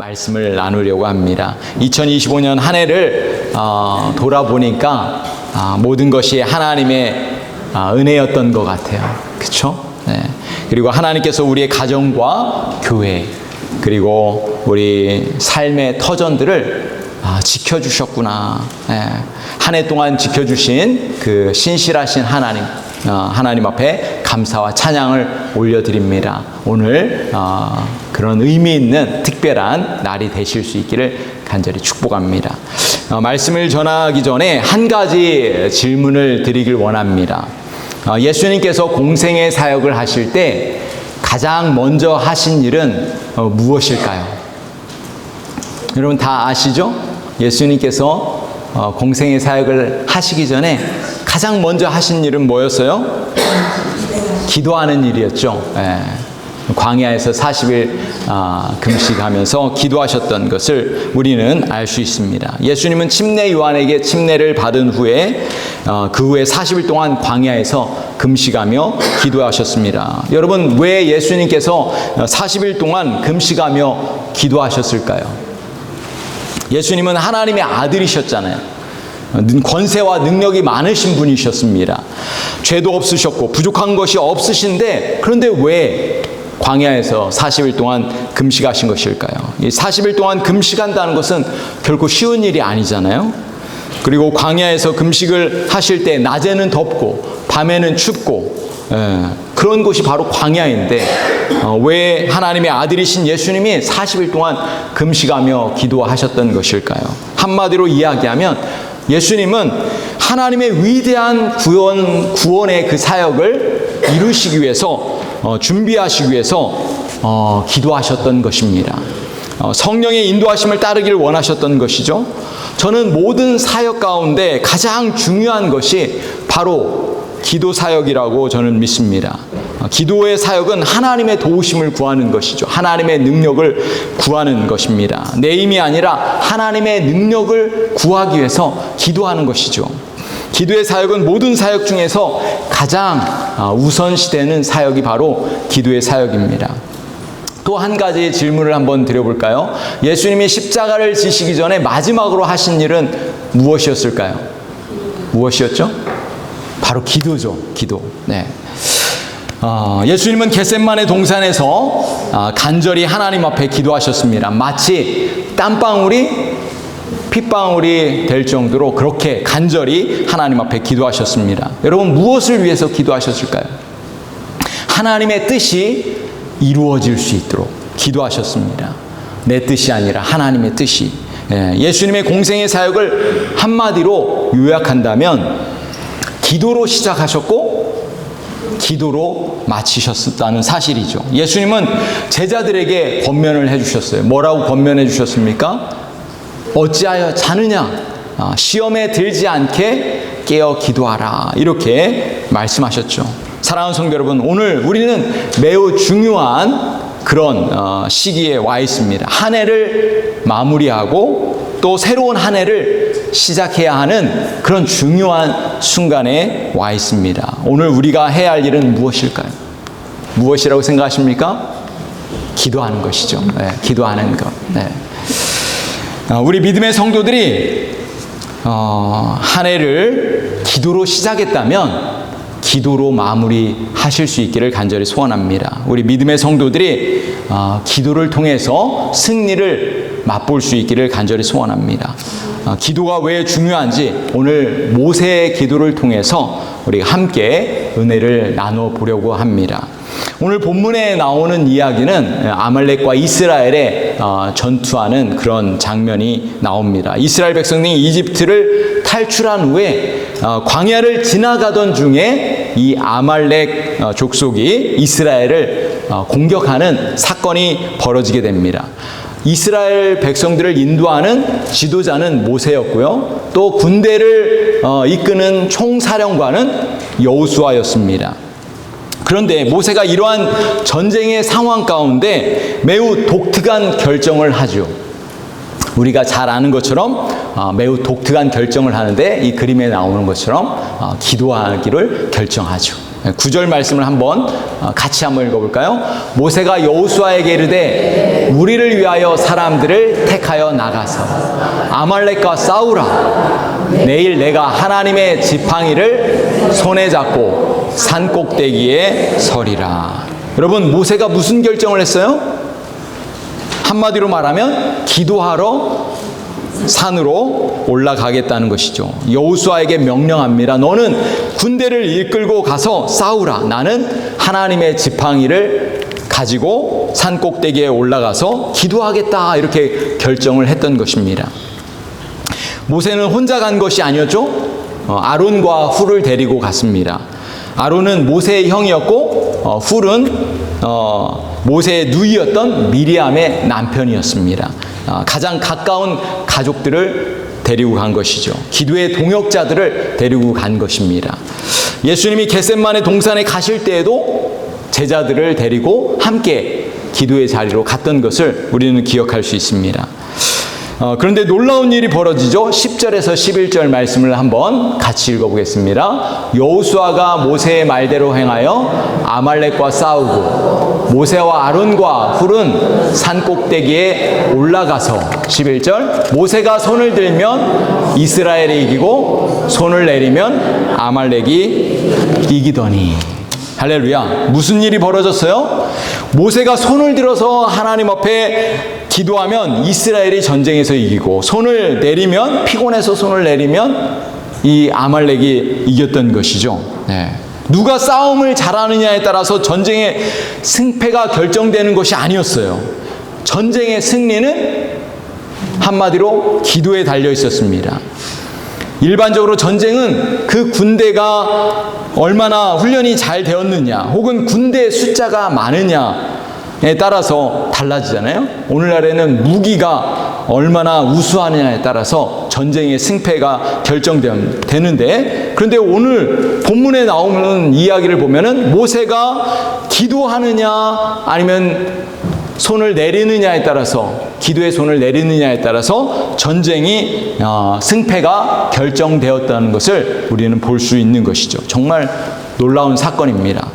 말씀을 나누려고 합니다. 2025년 한 해를 돌아보니까 모든 것이 하나님의 은혜였던 것 같아요. 그렇죠? 네. 그리고 하나님께서 우리의 가정과 교회 그리고 우리 삶의 터전들을 지켜주셨구나. 네. 한 해 동안 지켜주신 그 신실하신 하나님 앞에 감사와 찬양을 올려드립니다. 오늘 그런 의미 있는 특별한 날이 되실 수 있기를 간절히 축복합니다. 말씀을 전하기 전에 한 가지 질문을 드리길 원합니다. 예수님께서 공생의 사역을 하실 때 가장 먼저 하신 일은 무엇일까요? 여러분 다 아시죠? 예수님께서 공생의 사역을 하시기 전에 가장 먼저 하신 일은 뭐였어요? 기도하는 일이었죠. 광야에서 40일 금식하면서 기도하셨던 것을 우리는 알 수 있습니다. 예수님은 침례 요한에게 침례를 받은 후에 그 후에 40일 동안 광야에서 금식하며 기도하셨습니다. 여러분 왜 예수님께서 40일 동안 금식하며 기도하셨을까요? 예수님은 하나님의 아들이셨잖아요. 권세와 능력이 많으신 분이셨습니다. 죄도 없으셨고 부족한 것이 없으신데 그런데 왜 광야에서 40일 동안 금식하신 것일까요? 이 40일 동안 금식한다는 것은 결코 쉬운 일이 아니잖아요. 그리고 광야에서 금식을 하실 때 낮에는 덥고 밤에는 춥고 그런 곳이 바로 광야인데 왜 하나님의 아들이신 예수님이 40일 동안 금식하며 기도하셨던 것일까요? 한마디로 이야기하면 예수님은 하나님의 위대한 구원의 그 사역을 이루시기 위해서 준비하시기 위해서 기도하셨던 것입니다. 성령의 인도하심을 따르기를 원하셨던 것이죠. 저는 모든 사역 가운데 가장 중요한 것이 바로 기도 사역이라고 저는 믿습니다. 기도의 사역은 하나님의 도우심을 구하는 것이죠. 하나님의 능력을 구하는 것입니다. 내 힘이 아니라 하나님의 능력을 구하기 위해서 기도하는 것이죠. 기도의 사역은 모든 사역 중에서 가장 우선시되는 사역이 바로 기도의 사역입니다. 또 한 가지 질문을 한번 드려볼까요? 예수님이 십자가를 지시기 전에 마지막으로 하신 일은 무엇이었을까요? 무엇이었죠? 바로 기도죠. 기도. 네. 예수님은 겟셋마네 동산에서 간절히 하나님 앞에 기도하셨습니다. 마치 땀방울이 핏방울이 될 정도로 그렇게 간절히 하나님 앞에 기도하셨습니다. 여러분 무엇을 위해서 기도하셨을까요? 하나님의 뜻이 이루어질 수 있도록 기도하셨습니다. 내 뜻이 아니라 하나님의 뜻이. 예수님의 공생의 사역을 한마디로 요약한다면 기도로 시작하셨고 기도로 마치셨다는 사실이죠. 예수님은 제자들에게 권면을 해주셨어요. 뭐라고 권면해 주셨습니까? 어찌하여 자느냐? 시험에 들지 않게 깨어 기도하라. 이렇게 말씀하셨죠. 사랑하는 성도 여러분, 오늘 우리는 매우 중요한 그런 시기에 와 있습니다. 한 해를 마무리하고 또 새로운 한 해를 시작해야 하는 그런 중요한 순간에 와 있습니다. 오늘 우리가 해야 할 일은 무엇일까요? 무엇이라고 생각하십니까? 기도하는 것이죠. 기도하는 것. 우리 믿음의 성도들이 한 해를 기도로 시작했다면 기도로 마무리하실 수 있기를 간절히 소원합니다. 우리 믿음의 성도들이 기도를 통해서 승리를 맛볼 수 있기를 간절히 소원합니다. 기도가 왜 중요한지 오늘 모세의 기도를 통해서 우리가 함께 은혜를 나눠보려고 합니다. 오늘 본문에 나오는 이야기는 아말렉과 이스라엘의 전투하는 그런 장면이 나옵니다. 이스라엘 백성들이 이집트를 탈출한 후에 광야를 지나가던 중에 이 아말렉 족속이 이스라엘을 공격하는 사건이 벌어지게 됩니다. 이스라엘 백성들을 인도하는 지도자는 모세였고요. 또 군대를 이끄는 총사령관은 여호수아였습니다. 그런데 모세가 이러한 전쟁의 상황 가운데 매우 독특한 결정을 하죠. 우리가 잘 아는 것처럼 매우 독특한 결정을 하는데 이 그림에 나오는 것처럼 기도하기를 결정하죠. 9절 말씀을 한번 같이 한번 읽어볼까요? 모세가 여호수아에게 이르되 우리를 위하여 사람들을 택하여 나가서 아말렉과 싸우라. 내일 내가 하나님의 지팡이를 손에 잡고 산 꼭대기에 서리라. 여러분, 모세가 무슨 결정을 했어요? 한마디로 말하면 기도하러 산으로 올라가겠다는 것이죠. 여호수아에게 명령합니다. 너는 군대를 이끌고 가서 싸우라. 나는 하나님의 지팡이를 가지고 산 꼭대기에 올라가서 기도하겠다. 이렇게 결정을 했던 것입니다. 모세는 혼자 간 것이 아니었죠. 아론과 훌을 데리고 갔습니다. 아론은 모세의 형이었고 훌은 모세의 누이였던 미리암의 남편이었습니다. 가장 가까운 가족들을 데리고 간 것이죠. 기도의 동역자들을 데리고 간 것입니다. 예수님이 겟셋마네 동산에 가실 때에도 제자들을 데리고 함께 기도의 자리로 갔던 것을 우리는 기억할 수 있습니다. 그런데 놀라운 일이 벌어지죠. 10절에서 11절 말씀을 한번 같이 읽어보겠습니다. 여호수아가 모세의 말대로 행하여 아말렉과 싸우고 모세와 아론과 훌은 산 꼭대기에 올라가서 11절 모세가 손을 들면 이스라엘이 이기고 손을 내리면 아말렉이 이기더니. 할렐루야. 무슨 일이 벌어졌어요? 모세가 손을 들어서 하나님 앞에 기도하면 이스라엘이 전쟁에서 이기고 손을 내리면 피곤해서 손을 내리면 이 아말렉이 이겼던 것이죠. 누가 싸움을 잘하느냐에 따라서 전쟁의 승패가 결정되는 것이 아니었어요. 전쟁의 승리는 한마디로 기도에 달려 있었습니다. 일반적으로 전쟁은 그 군대가 얼마나 훈련이 잘 되었느냐 혹은 군대 숫자가 많으냐에 따라서 달라지잖아요. 오늘날에는 무기가 얼마나 우수하느냐에 따라서 전쟁의 승패가 결정되는데, 그런데 오늘 본문에 나오는 이야기를 보면은 모세가 기도하느냐 아니면 손을 내리느냐에 따라서, 기도의 손을 내리느냐에 따라서 전쟁이 승패가 결정되었다는 것을 우리는 볼 수 있는 것이죠. 정말 놀라운 사건입니다.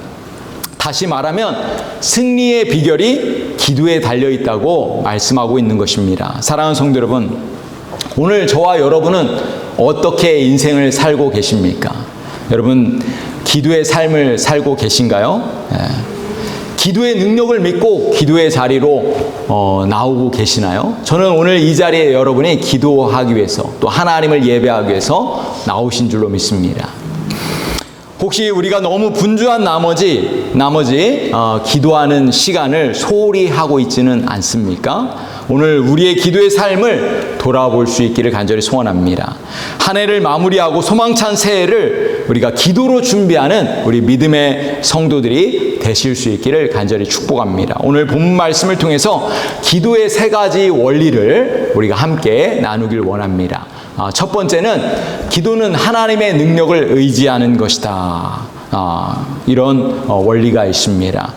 다시 말하면 승리의 비결이 기도에 달려 있다고 말씀하고 있는 것입니다. 사랑하는 성도 여러분, 오늘 저와 여러분은 어떻게 인생을 살고 계십니까? 여러분, 기도의 삶을 살고 계신가요? 기도의 능력을 믿고 기도의 자리로 나오고 계시나요? 저는 오늘 이 자리에 여러분이 기도하기 위해서, 또 하나님을 예배하기 위해서 나오신 줄로 믿습니다. 혹시 우리가 너무 분주한 나머지 기도하는 시간을 소홀히 하고 있지는 않습니까? 오늘 우리의 기도의 삶을 돌아볼 수 있기를 간절히 소원합니다. 한 해를 마무리하고 소망찬 새해를 우리가 기도로 준비하는 우리 믿음의 성도들이 되실 수 있기를 간절히 축복합니다. 오늘 본문 말씀을 통해서 기도의 세 가지 원리를 우리가 함께 나누길 원합니다. 첫 번째는 기도는 하나님의 능력을 의지하는 것이다. 이런 원리가 있습니다.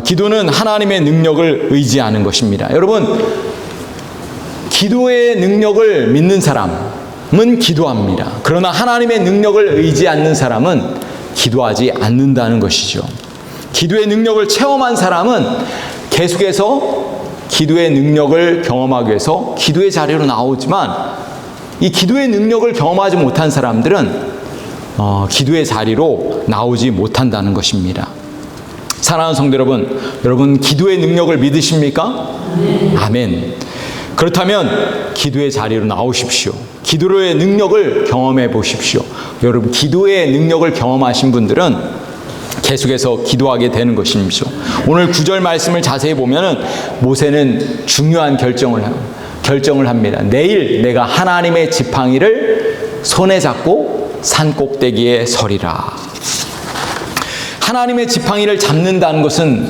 기도는 하나님의 능력을 의지하는 것입니다. 여러분, 기도의 능력을 믿는 사람은 기도합니다. 그러나 하나님의 능력을 의지 않는 사람은 기도하지 않는다는 것이죠. 기도의 능력을 체험한 사람은 계속해서 기도의 능력을 경험하기 위해서 기도의 자리로 나오지만, 이 기도의 능력을 경험하지 못한 사람들은 기도의 자리로 나오지 못한다는 것입니다. 사랑하는 성도 여러분 기도의 능력을 믿으십니까? 아멘. 그렇다면 기도의 자리로 나오십시오. 기도의 능력을 경험해 보십시오. 여러분, 기도의 능력을 경험하신 분들은 계속해서 기도하게 되는 것이죠. 오늘 9절 말씀을 자세히 보면은 모세는 중요한 결정을 합니다. 내일 내가 하나님의 지팡이를 손에 잡고 산 꼭대기에 서리라. 하나님의 지팡이를 잡는다는 것은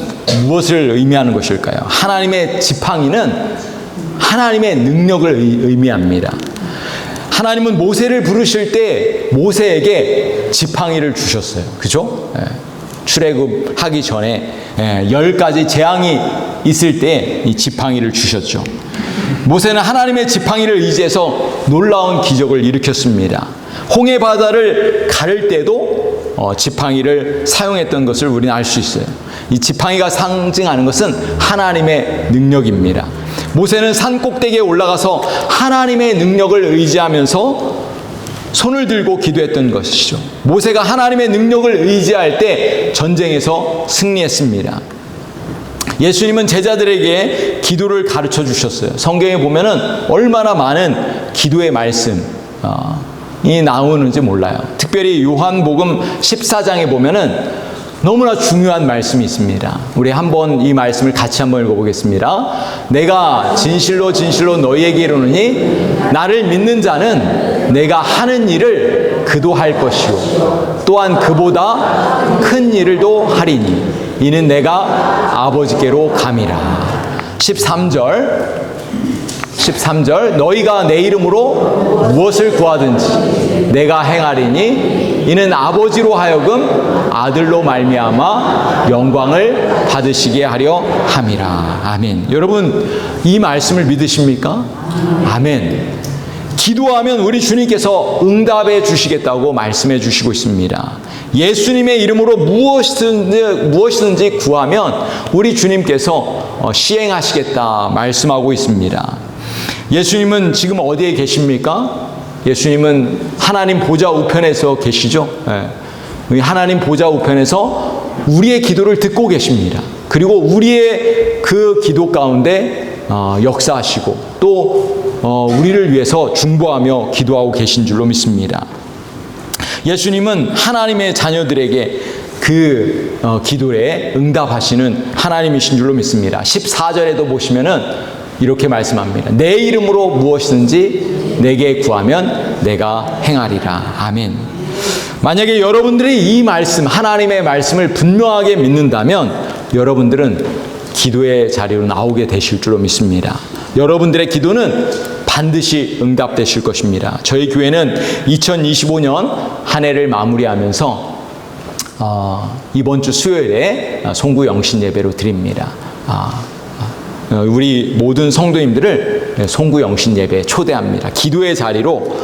무엇을 의미하는 것일까요? 하나님의 지팡이는 하나님의 능력을 의미합니다. 하나님은 모세를 부르실 때 모세에게 지팡이를 주셨어요. 그죠? 출애굽하기 전에 10가지 재앙이 있을 때 이 지팡이를 주셨죠. 모세는 하나님의 지팡이를 의지해서 놀라운 기적을 일으켰습니다. 홍해 바다를 가를 때도 지팡이를 사용했던 것을 우리는 알 수 있어요. 이 지팡이가 상징하는 것은 하나님의 능력입니다. 모세는 산 꼭대기에 올라가서 하나님의 능력을 의지하면서 손을 들고 기도했던 것이죠. 모세가 하나님의 능력을 의지할 때 전쟁에서 승리했습니다. 예수님은 제자들에게 기도를 가르쳐 주셨어요. 성경에 보면은 얼마나 많은 기도의 말씀이 나오는지 몰라요. 특별히 요한복음 14장에 보면은 너무나 중요한 말씀이 있습니다. 우리 한번 이 말씀을 같이 한번 읽어보겠습니다. 내가 진실로 진실로 너희에게 이르노니 나를 믿는 자는 내가 하는 일을 그도 할 것이요 또한 그보다 큰 일을 또 하리니 이는 내가 아버지께로 감이라. 13절 너희가 내 이름으로 무엇을 구하든지 내가 행하리니 이는 아버지로 하여금 아들로 말미암아 영광을 받으시게 하려 함이라. 아멘. 여러분 이 말씀을 믿으십니까? 아멘. 기도하면 우리 주님께서 응답해 주시겠다고 말씀해 주시고 있습니다. 예수님의 이름으로 무엇이든지 구하면 우리 주님께서 시행하시겠다 말씀하고 있습니다. 예수님은 지금 어디에 계십니까? 예수님은 하나님 보좌 우편에서 계시죠. 하나님 보좌 우편에서 우리의 기도를 듣고 계십니다. 그리고 우리의 그 기도 가운데 역사하시고 또 우리를 위해서 중보하며 기도하고 계신 줄로 믿습니다. 예수님은 하나님의 자녀들에게 그 기도에 응답하시는 하나님이신 줄로 믿습니다. 14절에도 보시면은 이렇게 말씀합니다. 내 이름으로 무엇이든지 내게 구하면 내가 행하리라. 아멘. 만약에 여러분들이 이 말씀, 하나님의 말씀을 분명하게 믿는다면 여러분들은 기도의 자리로 나오게 되실 줄로 믿습니다. 여러분들의 기도는 반드시 응답되실 것입니다. 저희 교회는 2025년 한 해를 마무리하면서 이번 주 수요일에 송구 영신 예배로 드립니다. 우리 모든 성도님들을 송구 영신 예배에 초대합니다. 기도의 자리로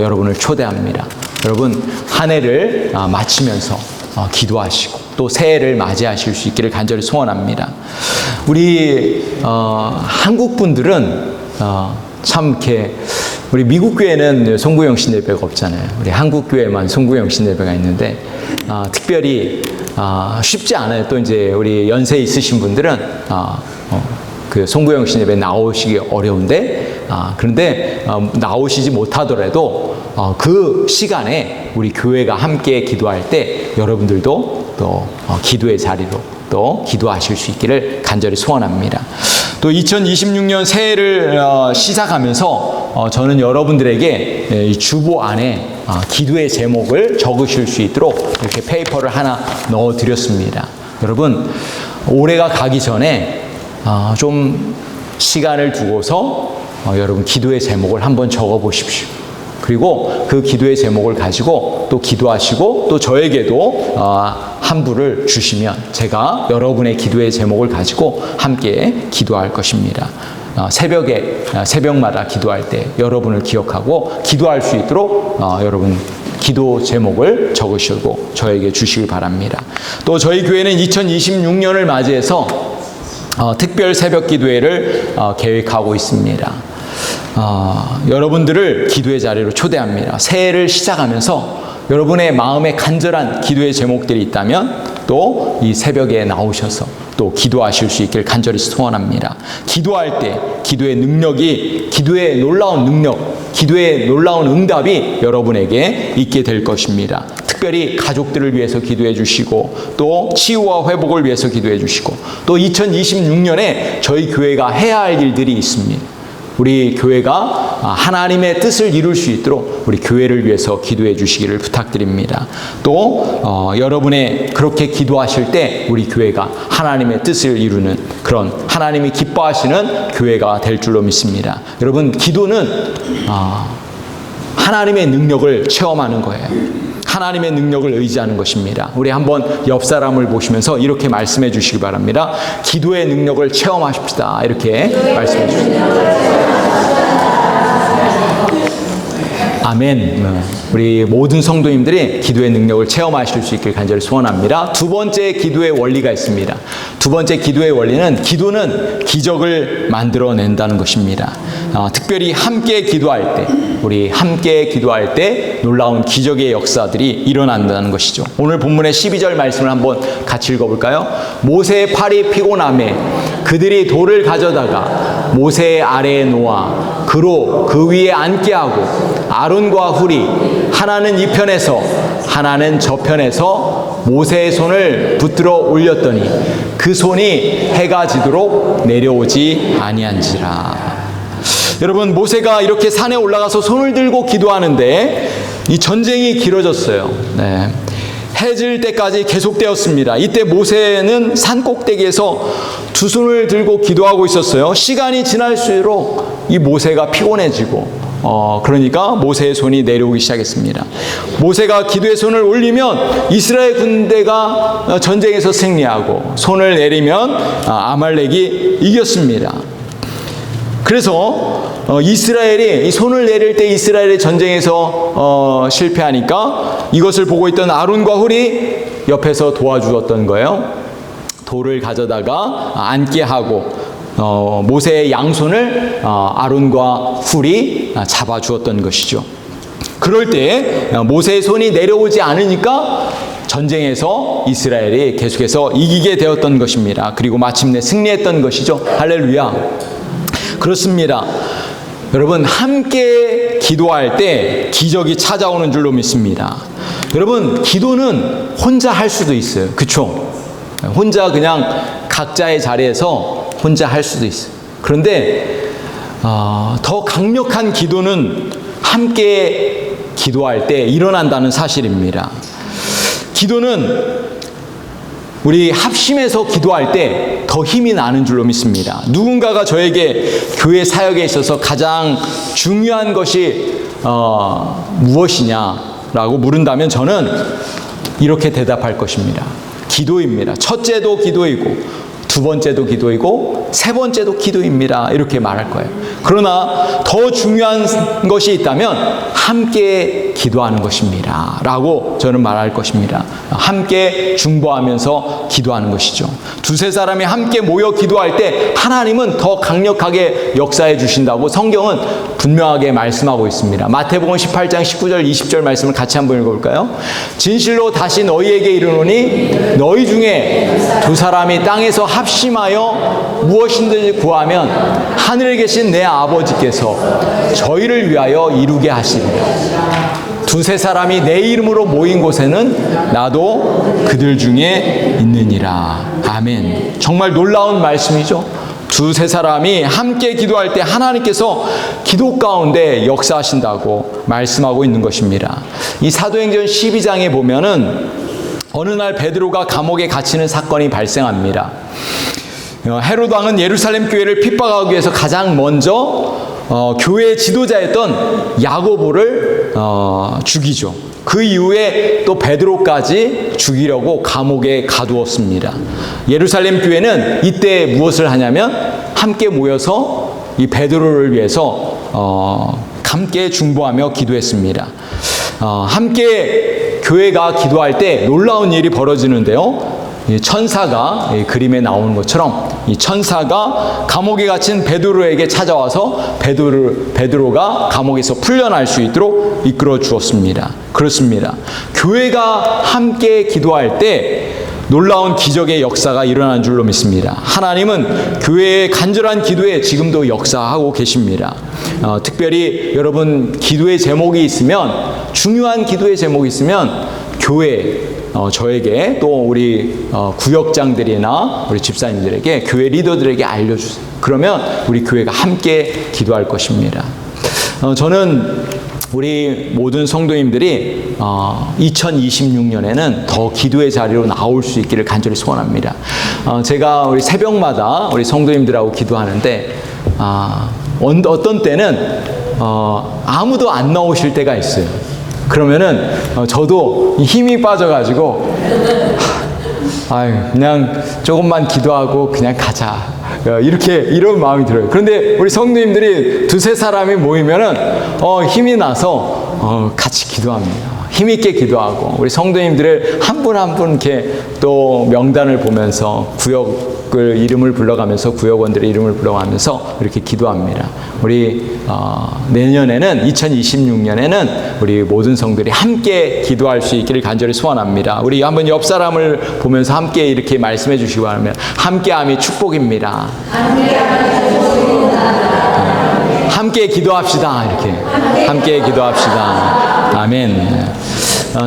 여러분을 초대합니다. 여러분 한 해를 마치면서 기도하시고 또 새해를 맞이하실 수 있기를 간절히 소원합니다. 우리 한국 분들은 참 이렇게 우리 미국 교회는 송구 영신 예배가 없잖아요. 우리 한국 교회만 송구 영신 예배가 있는데 특별히 쉽지 않아요. 또 이제 우리 연세 있으신 분들은 그 송구 영신 예배 나오시기 어려운데 그런데 나오시지 못하더라도 그 시간에 우리 교회가 함께 기도할 때 여러분들도 또 기도의 자리로 또 기도하실 수 있기를 간절히 소원합니다. 또 2026년 새해를 시작하면서 저는 여러분들에게 이 주보 안에 기도의 제목을 적으실 수 있도록 이렇게 페이퍼를 하나 넣어드렸습니다. 여러분 올해가 가기 전에 좀 시간을 두고서 여러분 기도의 제목을 한번 적어보십시오. 그리고 그 기도의 제목을 가지고 또 기도하시고 또 저에게도 한부를 주시면 제가 여러분의 기도의 제목을 가지고 함께 기도할 것입니다. 새벽마다 기도할 때 여러분을 기억하고 기도할 수 있도록 여러분 기도 제목을 적으시고 저에게 주시길 바랍니다. 또 저희 교회는 2026년을 맞이해서 특별 새벽 기도회를 계획하고 있습니다. 여러분들을 기도의 자리로 초대합니다. 새해를 시작하면서 여러분의 마음에 간절한 기도의 제목들이 있다면 또 이 새벽에 나오셔서 또 기도하실 수 있길 간절히 소원합니다. 기도할 때 기도의 능력이, 기도의 놀라운 능력, 기도의 놀라운 응답이 여러분에게 있게 될 것입니다. 특별히 가족들을 위해서 기도해 주시고 또 치유와 회복을 위해서 기도해 주시고 또 2026년에 저희 교회가 해야 할 일들이 있습니다. 우리 교회가 하나님의 뜻을 이룰 수 있도록 우리 교회를 위해서 기도해 주시기를 부탁드립니다. 또 여러분의 그렇게 기도하실 때 우리 교회가 하나님의 뜻을 이루는 그런 하나님이 기뻐하시는 교회가 될 줄로 믿습니다. 여러분 기도는 하나님의 능력을 체험하는 거예요. 하나님의 능력을 의지하는 것입니다. 우리 한번 옆 사람을 보시면서 이렇게 말씀해 주시기 바랍니다. 기도의 능력을 체험하십시다. 이렇게 말씀해 주십니다. 아멘. 우리 모든 성도님들이 기도의 능력을 체험하실 수 있길 간절히 소원합니다. 두 번째 기도의 원리가 있습니다. 두 번째 기도의 원리는 기도는 기적을 만들어낸다는 것입니다. 특별히 함께 기도할 때, 우리 함께 기도할 때 놀라운 기적의 역사들이 일어난다는 것이죠. 오늘 본문의 12절 말씀을 한번 같이 읽어볼까요? 모세의 팔이 피곤함에 그들이 돌을 가져다가 모세의 아래에 놓아 그로 그 위에 앉게 하고 아론과 훌이 하나는 이 편에서 하나는 저 편에서 모세의 손을 붙들어 올렸더니 그 손이 해가 지도록 내려오지 아니한지라. 여러분, 모세가 이렇게 산에 올라가서 손을 들고 기도하는데 이 전쟁이 길어졌어요. 네. 해 질 때까지 계속되었습니다. 이때 모세는 산 꼭대기에서 두 손을 들고 기도하고 있었어요. 시간이 지날수록 이 모세가 피곤해지고 그러니까 모세의 손이 내려오기 시작했습니다. 모세가 기도의 손을 올리면 이스라엘 군대가 전쟁에서 승리하고 손을 내리면 아말렉이 이겼습니다. 그래서 이스라엘이 이 손을 내릴 때 이스라엘의 전쟁에서 실패하니까 이것을 보고 있던 아론과 훌이 옆에서 도와주었던 거예요. 돌을 가져다가 앉게 하고 모세의 양손을 아론과 훌이 잡아주었던 것이죠. 그럴 때 모세의 손이 내려오지 않으니까 전쟁에서 이스라엘이 계속해서 이기게 되었던 것입니다. 그리고 마침내 승리했던 것이죠. 할렐루야. 그렇습니다. 여러분, 함께 기도할 때 기적이 찾아오는 줄로 믿습니다. 여러분, 기도는 혼자 할 수도 있어요. 그렇죠? 혼자 그냥 각자의 자리에서 혼자 할 수도 있어요. 그런데 더 강력한 기도는 함께 기도할 때 일어난다는 사실입니다. 기도는 우리 합심해서 기도할 때 더 힘이 나는 줄로 믿습니다. 누군가가 저에게 교회 사역에 있어서 가장 중요한 것이 무엇이냐라고 물은다면 저는 이렇게 대답할 것입니다. 기도입니다. 첫째도 기도이고 두 번째도 기도이고 세 번째도 기도입니다. 이렇게 말할 거예요. 그러나 더 중요한 것이 있다면 함께 기도하는 것입니다. 라고 저는 말할 것입니다. 함께 중보하면서 기도하는 것이죠. 두세 사람이 함께 모여 기도할 때 하나님은 더 강력하게 역사해 주신다고 성경은 분명하게 말씀하고 있습니다. 마태복음 18장 19절 20절 말씀을 같이 한번 읽어볼까요? 진실로 다시 너희에게 이르노니 너희 중에 두 사람이 땅에서 합심하여 무엇이든지 구하면 하늘에 계신 내 아버지께서 저희를 위하여 이루게 하시리라. 두세 사람이 내 이름으로 모인 곳에는 나도 그들 중에 있느니라. 아멘. 정말 놀라운 말씀이죠. 두세 사람이 함께 기도할 때 하나님께서 기도 가운데 역사하신다고 말씀하고 있는 것입니다. 이 사도행전 12장에 보면은 어느 날 베드로가 감옥에 갇히는 사건이 발생합니다. 헤롯 왕은 예루살렘 교회를 핍박하기 위해서 가장 먼저 교회 지도자였던 야고보를 죽이죠. 그 이후에 또 베드로까지 죽이려고 감옥에 가두었습니다. 예루살렘 교회는 이때 무엇을 하냐면 함께 모여서 이 베드로를 위해서 함께 중보하며 기도했습니다. 함께 교회가 기도할 때 놀라운 일이 벌어지는데요. 천사가 그림에 나오는 것처럼 이 천사가 감옥에 갇힌 베드로에게 찾아와서 베드로가 감옥에서 풀려날 수 있도록 이끌어 주었습니다. 그렇습니다. 교회가 함께 기도할 때 놀라운 기적의 역사가 일어난 줄로 믿습니다. 하나님은 교회의 간절한 기도에 지금도 역사하고 계십니다. 특별히 여러분 기도의 제목이 있으면, 중요한 기도의 제목이 있으면 교회, 저에게 또 우리 구역장들이나 우리 집사님들에게, 교회 리더들에게 알려주세요. 그러면 우리 교회가 함께 기도할 것입니다. 저는 우리 모든 성도님들이 2026년에는 더 기도의 자리로 나올 수 있기를 간절히 소원합니다. 제가 우리 새벽마다 우리 성도님들하고 기도하는데 어떤 때는 아무도 안 나오실 때가 있어요. 그러면은 저도 힘이 빠져가지고 그냥 조금만 기도하고 그냥 가자. 이런 마음이 들어요. 그런데 우리 성도님들이 두세 사람이 모이면은 힘이 나서 같이 기도합니다. 힘있게 기도하고 우리 성도님들을 한 분 한 분 이렇게 또 명단을 보면서 구역을 이름을 불러가면서 구역원들의 이름을 불러가면서 이렇게 기도합니다. 우리 내년에는 2026년에는 우리 모든 성들이 함께 기도할 수 있기를 간절히 소원합니다. 우리 한번 옆 사람을 보면서 함께 이렇게 말씀해 주시기 바랍니다. 함께함이 축복입니다. 함께 기도합시다. 이렇게 함께 기도합시다. 아멘.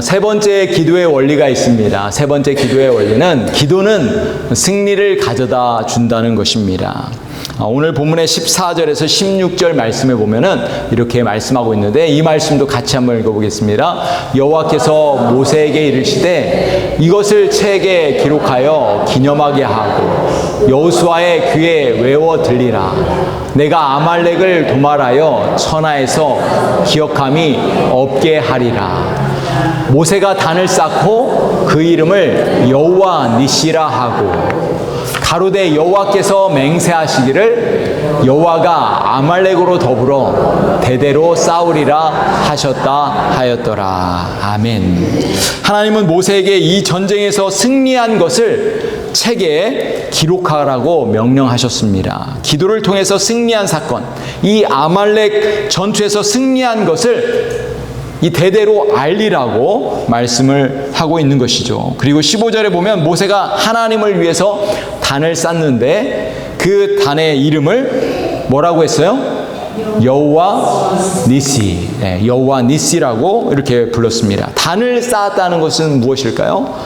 세 번째 기도의 원리가 있습니다. 세 번째 기도의 원리는 기도는 승리를 가져다 준다는 것입니다. 오늘 본문의 14절에서 16절 말씀에 보면은 이렇게 말씀하고 있는데 이 말씀도 같이 한번 읽어보겠습니다. 여호와께서 모세에게 이르시되 이것을 책에 기록하여 기념하게 하고 여호수아의 귀에 외워 들리라. 내가 아말렉을 도말하여 천하에서 기억함이 없게 하리라. 모세가 단을 쌓고 그 이름을 여호와 니시라 하고 가로되 여호와께서 맹세하시기를 여호와가 아말렉으로 더불어 대대로 싸우리라 하셨다 하였더라. 아멘. 하나님은 모세에게 이 전쟁에서 승리한 것을 책에 기록하라고 명령하셨습니다. 기도를 통해서 승리한 사건, 이 아말렉 전투에서 승리한 것을 이 대대로 알리라고 말씀을 하고 있는 것이죠. 그리고 15절에 보면 모세가 하나님을 위해서 단을 쌓는데 그 단의 이름을 뭐라고 했어요? 여호와 니시, 여호와 니시라고 이렇게 불렀습니다. 단을 쌓았다는 것은 무엇일까요?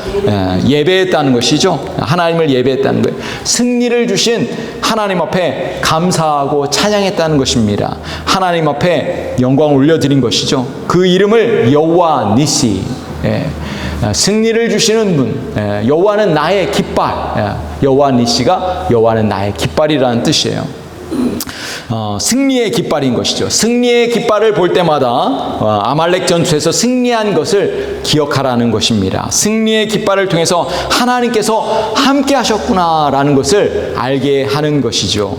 예배했다는 것이죠. 하나님을 예배했다는 거예요. 승리를 주신 하나님 앞에 감사하고 찬양했다는 것입니다. 하나님 앞에 영광을 올려드린 것이죠. 그 이름을 여호와 니시, 승리를 주시는 분, 여호와는 나의 깃발, 여호와 니시가 여호와는 나의 깃발이라는 뜻이에요. 승리의 깃발인 것이죠. 승리의 깃발을 볼 때마다 아말렉 전투에서 승리한 것을 기억하라는 것입니다. 승리의 깃발을 통해서 하나님께서 함께 하셨구나라는 것을 알게 하는 것이죠.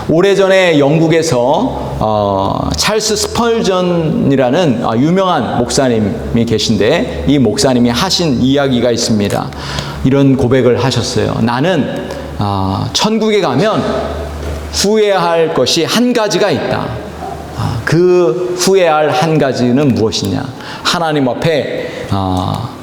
오래전에 영국에서 찰스 스펄전이라는 유명한 목사님이 계신데 이 목사님이 하신 이야기가 있습니다. 이런 고백을 하셨어요. 나는 천국에 가면 후회할 것이 한 가지가 있다. 그 후회할 한 가지는 무엇이냐? 하나님 앞에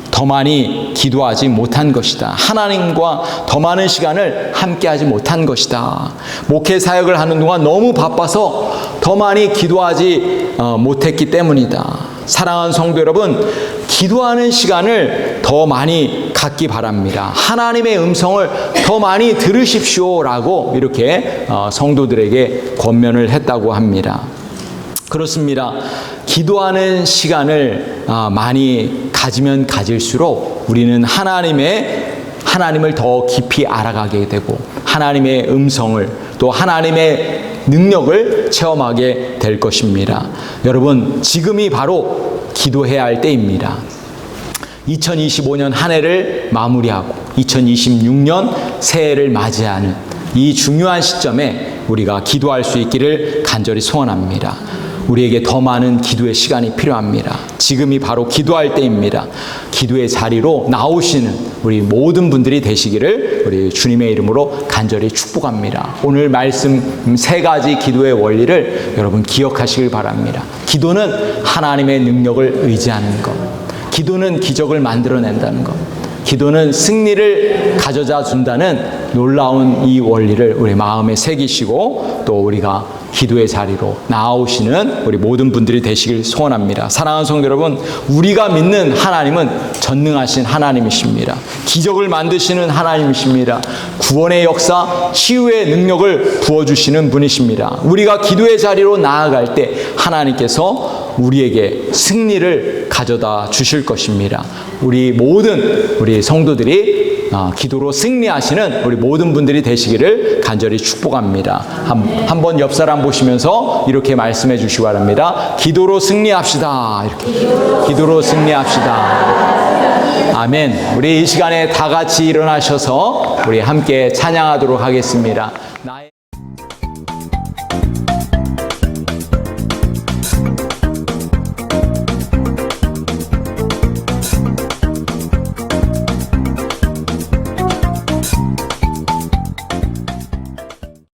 더 많이 기도하지 못한 것이다. 하나님과 더 많은 시간을 함께하지 못한 것이다. 목회 사역을 하는 동안 너무 바빠서 더 많이 기도하지 못했기 때문이다. 사랑하는 성도 여러분, 기도하는 시간을 더 많이 갖기 바랍니다. 하나님의 음성을 더 많이 들으십시오라고 이렇게 성도들에게 권면을 했다고 합니다. 그렇습니다. 기도하는 시간을 많이 가지면 가질수록 우리는 하나님을 더 깊이 알아가게 되고 하나님의 음성을 또 하나님의 능력을 체험하게 될 것입니다. 여러분, 지금이 바로 기도해야 할 때입니다. 2025년 한 해를 마무리하고 2026년 새해를 맞이하는 이 중요한 시점에 우리가 기도할 수 있기를 간절히 소원합니다. 우리에게 더 많은 기도의 시간이 필요합니다. 지금이 바로 기도할 때입니다. 기도의 자리로 나오시는 우리 모든 분들이 되시기를 우리 주님의 이름으로 간절히 축복합니다. 오늘 말씀 세 가지 기도의 원리를 여러분 기억하시길 바랍니다. 기도는 하나님의 능력을 의지하는 것. 기도는 기적을 만들어낸다는 것. 기도는 승리를 가져다 준다는 놀라운 이 원리를 우리 마음에 새기시고 또 우리가 기도의 자리로 나아오시는 우리 모든 분들이 되시길 소원합니다. 사랑하는 성도 여러분, 우리가 믿는 하나님은 전능하신 하나님이십니다. 기적을 만드시는 하나님이십니다. 구원의 역사, 치유의 능력을 부어주시는 분이십니다. 우리가 기도의 자리로 나아갈 때 하나님께서 우리에게 승리를 가져다 주실 것입니다. 우리 성도들이 기도로 승리하시는 우리 모든 분들이 되시기를 간절히 축복합니다. 한번 옆 사람 보시면서 이렇게 말씀해 주시기 바랍니다. 기도로 승리합시다. 이렇게 기도로 승리합시다. 아멘. 우리 이 시간에 다 같이 일어나셔서 우리 함께 찬양하도록 하겠습니다.